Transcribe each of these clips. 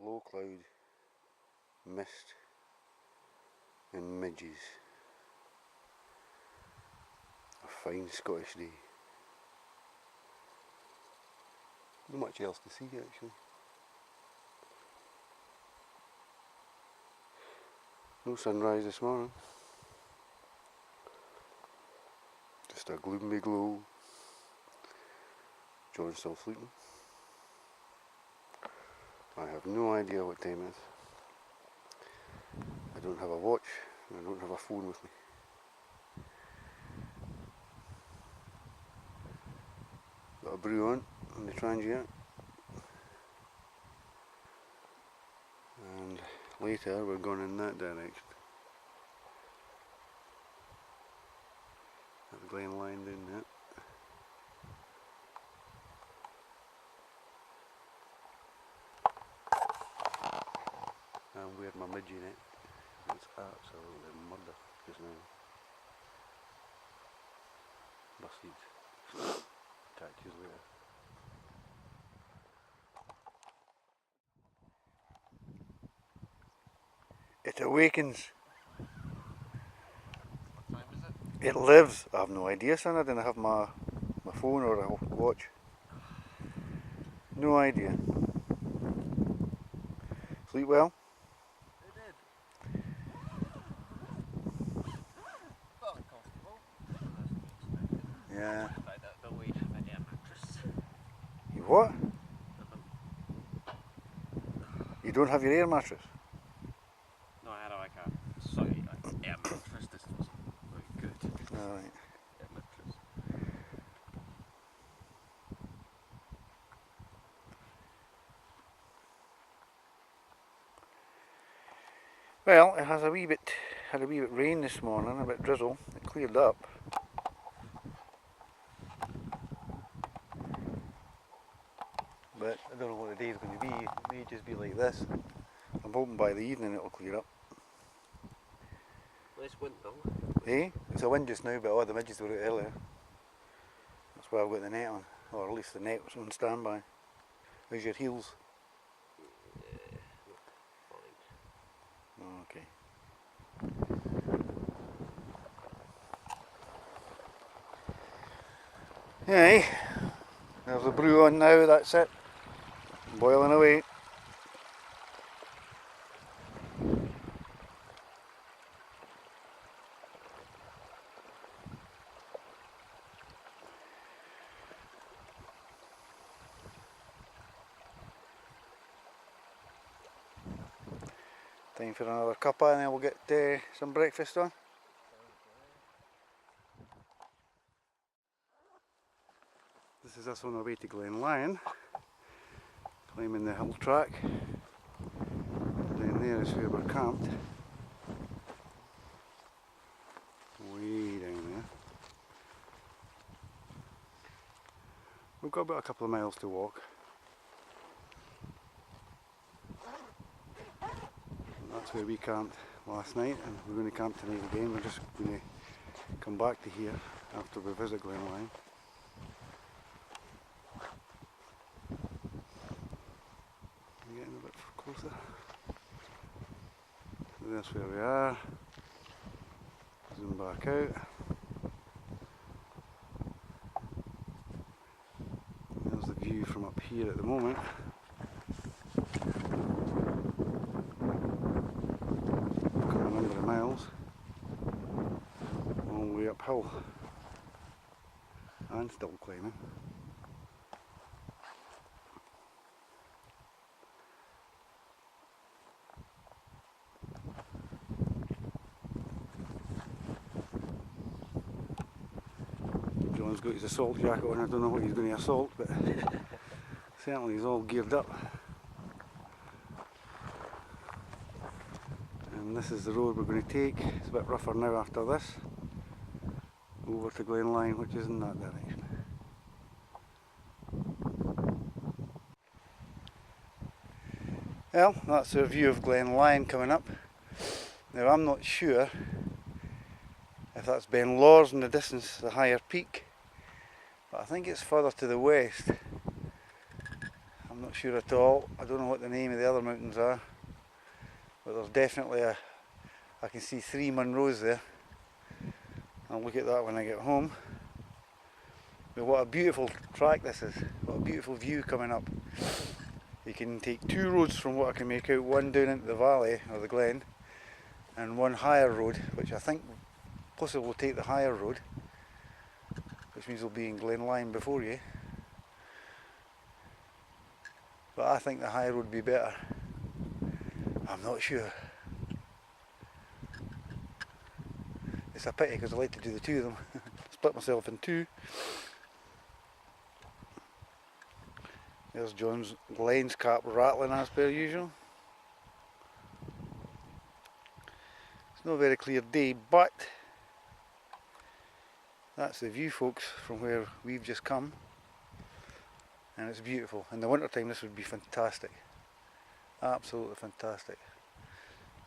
low cloud, mist and midges. A fine Scottish day. Not much else to see actually. No sunrise this morning. Just a gloomy glow. John's still sleeping. I have no idea what time it is. I don't have a watch and I don't have a phone with me. Got a brew on the transient. And later we're going in that direction. At the GlenLyon down there. I'm wearing my midge in it. It's absolutely murder just now. Busted. Catch you later. It awakens. What time is it? It lives. I have no idea, son. I didn't have my phone or a watch. No idea. Sleep well? I did. Well, uncomfortable. Yeah. The weight of my damn mattress. You what? You don't have your air mattress? No, I had like a air mattress. This wasn't very good. Alright. Air mattress. Well, it has had a wee bit rain this morning, a bit drizzle. It cleared up. But I don't know what the day's going to be. It may just be like this. I'm hoping by the evening it'll clear up. Nice wind though. Eh? It's a wind just now, but all the midges were out earlier. That's why I've got the net on. Or at least the net was on standby. How's your heels? Fine. Oh, okay. Aye. There's the brew on now, that's it. Boiling away. Time for another cuppa and then we'll get some breakfast on. This is us on our way to GlenLyon, climbing the hill track. Down there is where we're camped. Way down there. We've got about a couple of miles to walk. That's where we camped last night, and we're going to camp tonight again. We're just going to come back to here after we visit GlenLyon. Getting a bit closer. So that's where we are. Zoom back out. There's the view from up here at the moment. Miles all the way uphill and still climbing. John's got his assault jacket on. I don't know what he's going to assault, but certainly he's all geared up. And this is the road we're going to take. It's a bit rougher now after this. Over to GlenLyon, which is in that direction. Well, that's our view of GlenLyon coming up. Now I'm not sure if that's Ben Lawers in the distance, the higher peak, but I think it's further to the west. I'm Not sure at all. I don't know what the name of the other mountains are, but there's definitely I can see 3 Munros there. I'll look at that when I get home. But what a beautiful track this is. What a beautiful view coming up. You can take 2 roads from what I can make out, one down into the valley or the glen and one higher road, which I think possibly will take the higher road, which means we'll be in GlenLyon before you. But I think the higher road would be better. I'm not sure. It's a pity because I like to do the 2 of them. Split myself in 2. There's John's lens cap rattling as per usual. It's not a very clear day, but that's the view, folks, from where we've just come, and it's beautiful. In the winter time this would be fantastic, absolutely fantastic.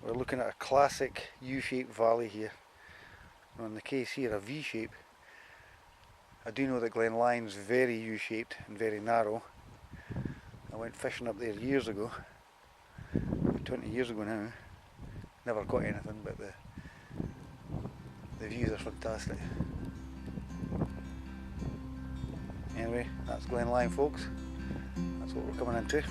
We're looking at a classic U-shaped valley here. On the case here, a V-shape. I do know that GlenLyon's very U-shaped and very narrow. I went fishing up there years ago, 20 years ago now. Never caught anything, but the views are fantastic. Anyway, that's GlenLyon, folks. That's what we're coming into.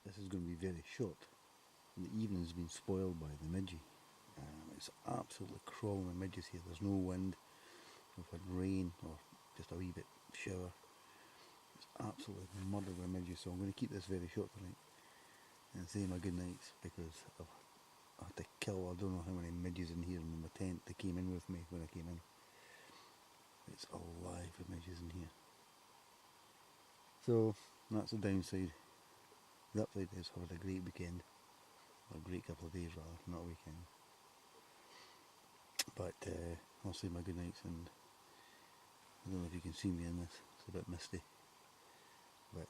This is going to be very short. the evening's been spoiled by the midge. It's absolutely crawling with midges here. There's no wind. We've had rain or just a wee bit shower. It's absolutely murdered with midges, so I'm going to keep this very short tonight and say my good nights, because I had to kill, I don't know how many midges in here in my tent. They came in with me when I came in. It's alive with midges in here. So that's the downside. The upside is I've had a great weekend, or a great couple of days rather, not a weekend. But I'll say my good nights, and I don't know if you can see me in this, it's a bit misty. But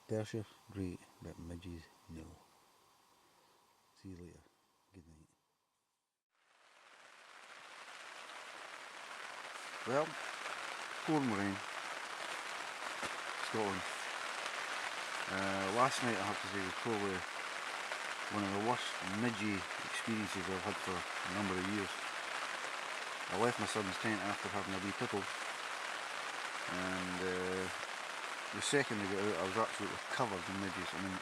Persia, great, but midges, no. See you later. Good night. Well, pouring rain, Scotland. Last night I have to say was probably one of the worst midgy experiences I've had for a number of years. I left my son's tent after having a wee tipple, and the second I got out I was absolutely covered in midges. I mean,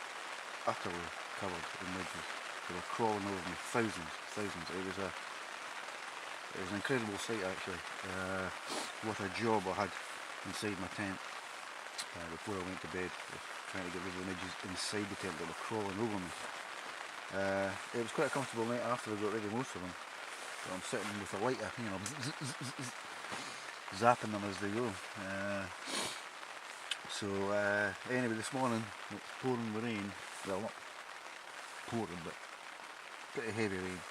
utterly covered in midges. They were crawling over me, thousands. It was an incredible sight actually. What a job I had inside my tent before I went to bed, trying to get rid of the midges inside the tent that were crawling over me. It was quite a comfortable night after I got rid of most of them. So I'm sitting with a lighter, you know, zapping them as they go. Anyway, this morning it's pouring with rain. Well, not pouring, but pretty heavy rain.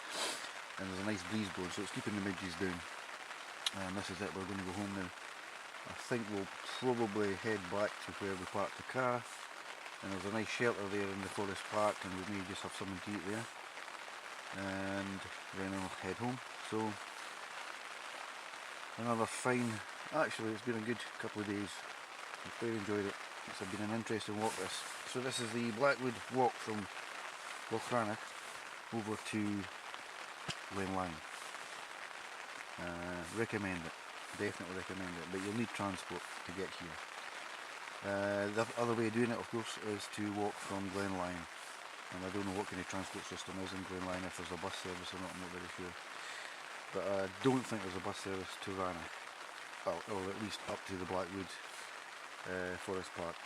And there's a nice breeze blowing, so it's keeping the midges down. And this is it, we're going to go home now. I think we'll probably head back to where we parked the car. And there's a nice shelter there in the forest park, and we may just have something to eat there. And then I'll head home. So another fine, actually it's been a good couple of days. I've really enjoyed it. It's been an interesting walk this. So this is the Blackwood walk from Rannoch over to GlenLyon. Recommend it, definitely recommend it, but you'll need transport to get here. The other way of doing it, of course, is to walk from GlenLyon, and I don't know what kind of transport system is in GlenLyon, if there's a bus service or not, I'm not very sure. But I don't think there's a bus service to Rannoch, or at least up to the Blackwood Forest Park.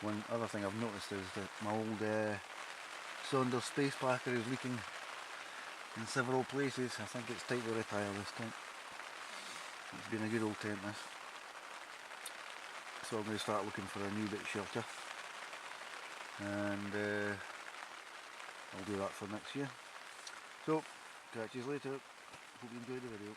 One other thing I've noticed is that my old Saunders Space Packer is leaking in several places. I think it's time to retire this tent. It's been a good old tent this. So I'm going to start looking for a new bit of shelter, and I'll do that for next year. So, catch you later. Hope you enjoyed the video.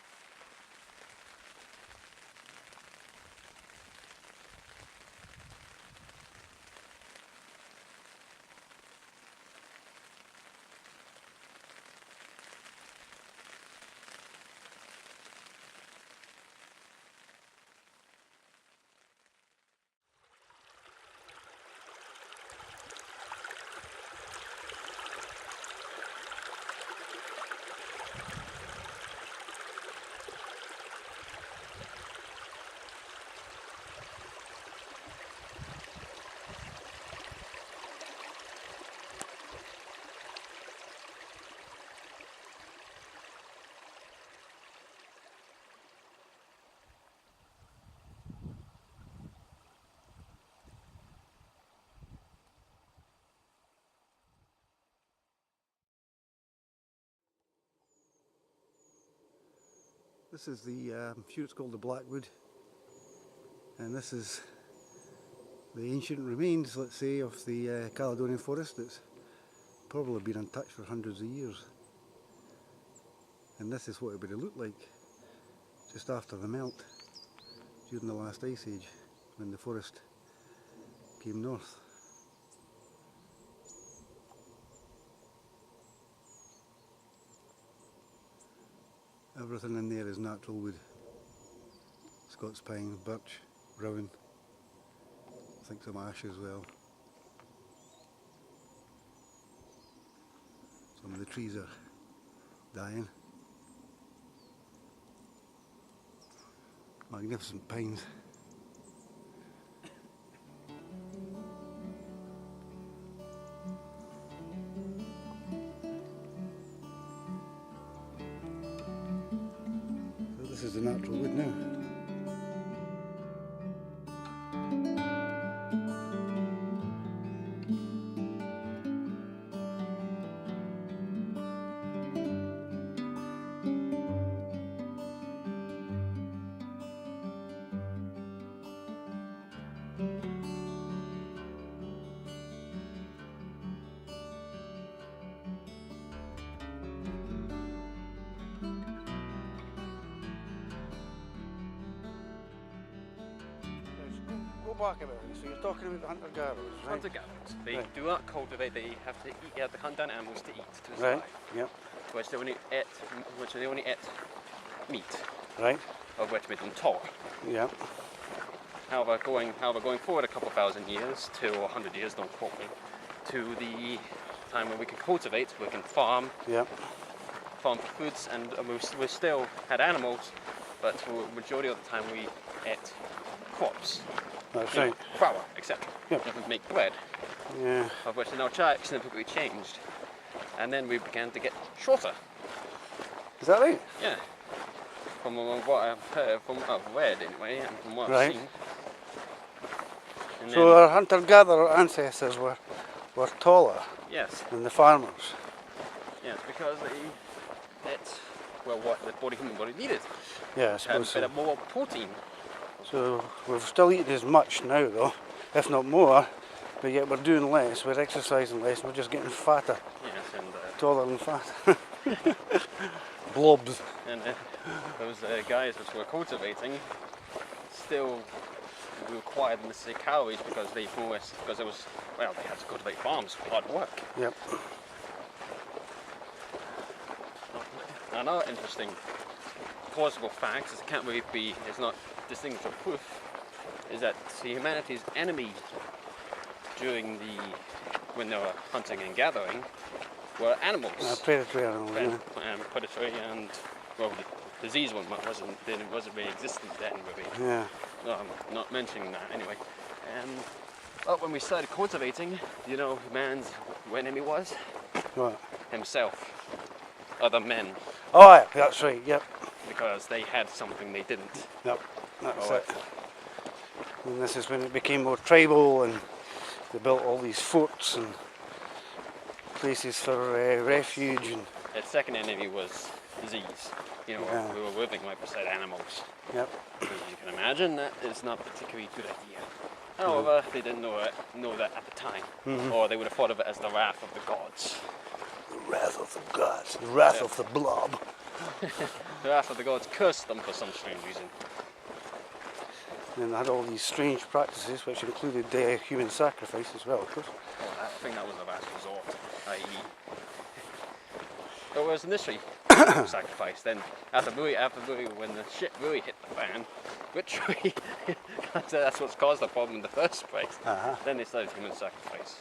This is the, I'm sure it's called the Blackwood, and this is the ancient remains, let's say, of the Caledonian forest that's probably been untouched for hundreds of years. And this is what it would have looked like just after the melt during the last ice age, when the forest came north. Everything in there is natural wood. Scots pine, birch, rowan, I think some ash as well. Some of the trees are dying. Magnificent pines. This is the natural wood now. Go back a bit. So you're talking about the hunter-gatherers, right? Hunter-gatherers. They Right. do not cultivate. They have to eat. They have to hunt down animals to eat to Right. survive. Yep. Which they only ate meat, Right. of which made them tall. Yep. However, going forward a couple thousand years to 100 years, don't quote me, to the time when we can cultivate, we can farm Yep. for foods, and we still had animals, but for the majority of the time we ate crops, That's you know, right. flour, etc. Yep. And we make bread, Yeah. of which in our chart significantly changed, and then we began to get shorter. Is that right? Yeah. From what I've heard, from what I've read anyway, and from what Right. I've seen. And So then, our hunter-gatherer ancestors were taller yes, than the farmers. yes, because that's what the human body needed. Yeah, I Had suppose better, so. more protein. So we're still eating as much now though, if not more, but yet we're doing less, we're exercising less, and we're just getting fatter, Yes, and taller and fatter. Blobs. those guys which were cultivating still required necessary calories because they because it was, well, they had to cultivate farms, hard work. Yep. Another interesting plausible fact, is can't really be, it's not distinguishable proof, is that humanity's enemy during when they were hunting and gathering were animals. Predatory animals, yeah. Predatory and, well, the disease one wasn't really existent then, really. Yeah. No, I'm not mentioning that anyway. But when we started cultivating, you know who man's enemy was? What? Himself. Other men. Oh yeah, that's right, yep. Because they had something they didn't. Yep, that's Oh, it. And this is when it became more tribal and they built all these forts and places for refuge. And Its second enemy was disease. You know, Yeah. we were living like beside animals. yep. As you can imagine, that is not a particularly good idea. However, they didn't know that at the time, or they would have thought of it as the wrath of the gods. The wrath of the gods, the wrath of the blob. The wrath of the gods cursed them for some strange reason. And they had all these strange practices which included human sacrifice as well, of course. Well, I think that was the last resort, i.e. It was initially sacrifice, then after when the shit really hit the fan, literally, that's what's caused the problem in the first place, then they started human sacrifice.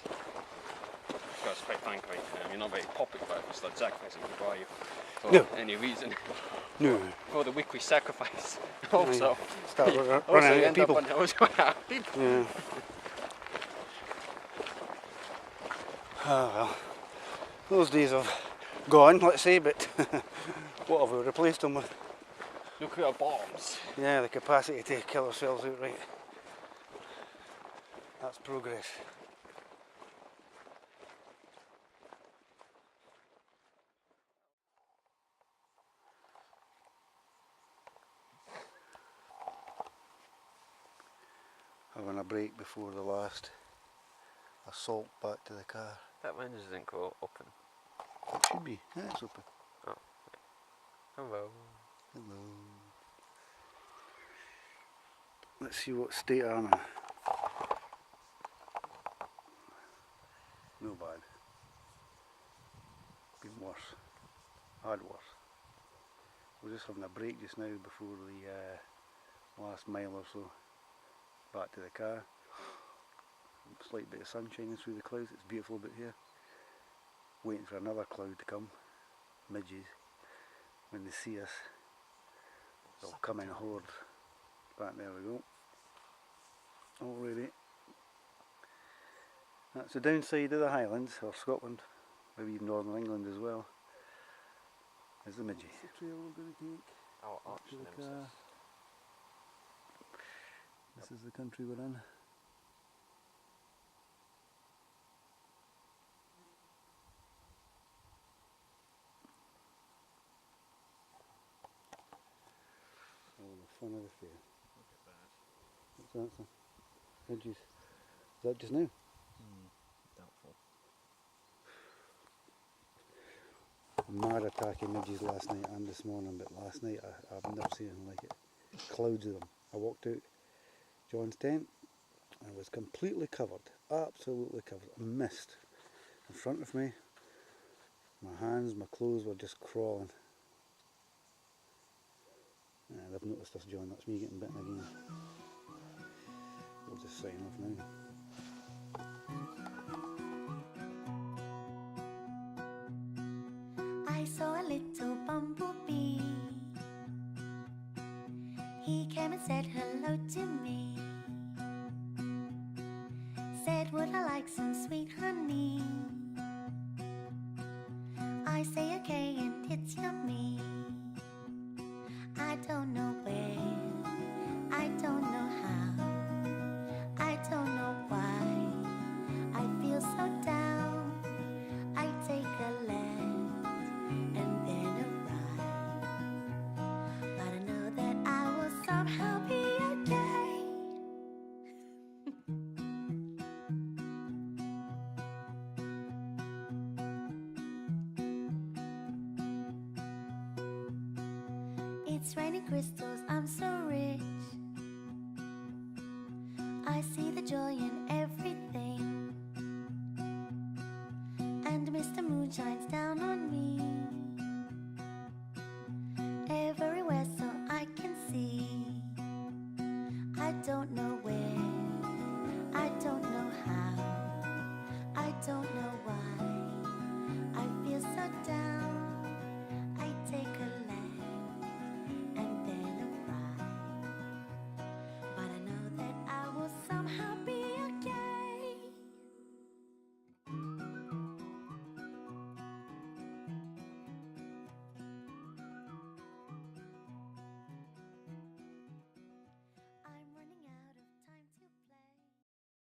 Because quite frankly, you're not very popular if you start sacrificing people, are you? For any reason. No. For the weekly sacrifice. Also, Start also running you out of end people. up on people. Yeah. Ah well. Those days have gone, let's say, but what have we replaced them with? Nuclear bombs. Yeah, the capacity to kill ourselves outright. That's progress. Having a break before the last assault back to the car. That window isn't open. It should be. Yeah, it's open. Oh. Hello. Hello. Let's see what state I'm in. No bad. Been worse. Had worse. We're just having a break just now before the last mile or so back to the car. Slight bit of sun shining through the clouds. It's beautiful about here. Waiting for another cloud to come. Midges. When they see us, they'll come in hordes. Back there we go. Already. That's the downside of the Highlands, or Scotland, maybe even Northern England as well, is the midges. What's the trail we're going to take? Our arch nemesis. This is the country we're in. Oh, the fun of the fair. Look at that. What's that, sir? Midges. Is that just now? Doubtful. Mad attacking midges last night and this morning, but last night I've never seen anything like it. Clouds of them. I walked out John's tent and it was completely covered, absolutely covered, mist in front of me. My hands, my clothes were just crawling. And I've noticed this, John, that's me getting bitten again. We'll just sign off now. I saw a little bumblebee. He came and said hello to me. Said, would I like some sweet honey? I say okay and it's yummy. I don't know where, I don't know how, I don't know why I feel so down. I take a left and then a right, but I know that I will somehow be okay. It's raining crystals, I'm so rich. I see the joy in every